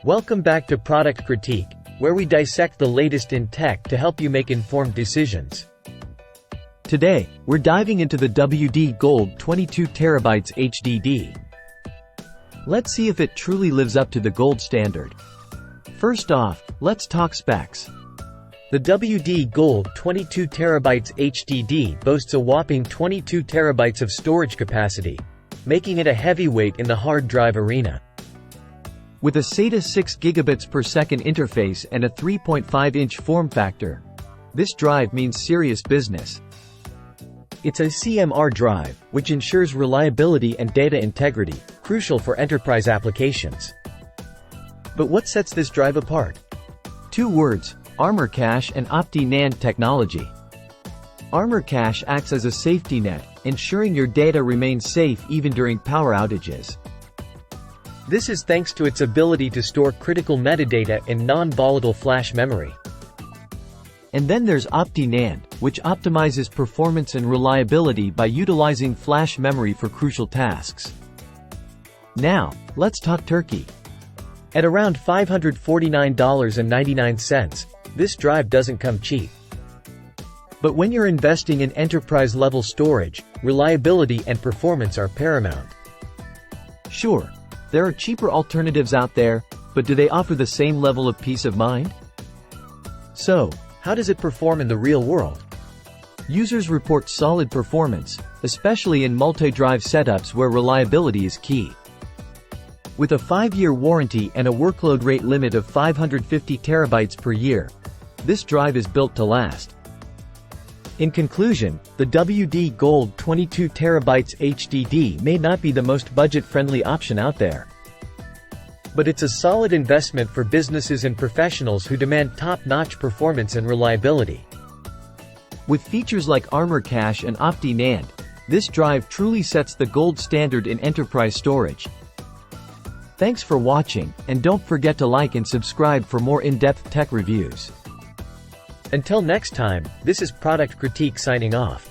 Welcome back to Product Critique, where we dissect the latest in tech to help you make informed decisions. Today, we're diving into the WD Gold 22TB HDD. Let's see if it truly lives up to the gold standard. First off, let's talk specs. The WD Gold 22TB HDD boasts a whopping 22 terabytes of storage capacity, making it a heavyweight in the hard drive arena. With a SATA 6 gigabits per second interface and a 3.5-inch form factor, this drive means serious business. It's a CMR drive, which ensures reliability and data integrity, crucial for enterprise applications. But what sets this drive apart? Two words: Armor Cache and OptiNAND technology. Armor Cache acts as a safety net, ensuring your data remains safe even during power outages. This is thanks to its ability to store critical metadata in non-volatile flash memory. And then there's OptiNAND, which optimizes performance and reliability by utilizing flash memory for crucial tasks. Now, let's talk turkey. At around $549.99, this drive doesn't come cheap. But when you're investing in enterprise-level storage, reliability and performance are paramount. Sure, there are cheaper alternatives out there, but do they offer the same level of peace of mind? So, how does it perform in the real world? Users report solid performance, especially in multi-drive setups where reliability is key. With a 5-year warranty and a workload rate limit of 550 terabytes per year, this drive is built to last. In conclusion, the WD Gold 22TB HDD may not be the most budget-friendly option out there. But it's a solid investment for businesses and professionals who demand top-notch performance and reliability. With features like Armor Cache and OptiNAND, this drive truly sets the gold standard in enterprise storage. Thanks for watching, and don't forget to like and subscribe for more in-depth tech reviews. Until next time, this is Product Critique signing off.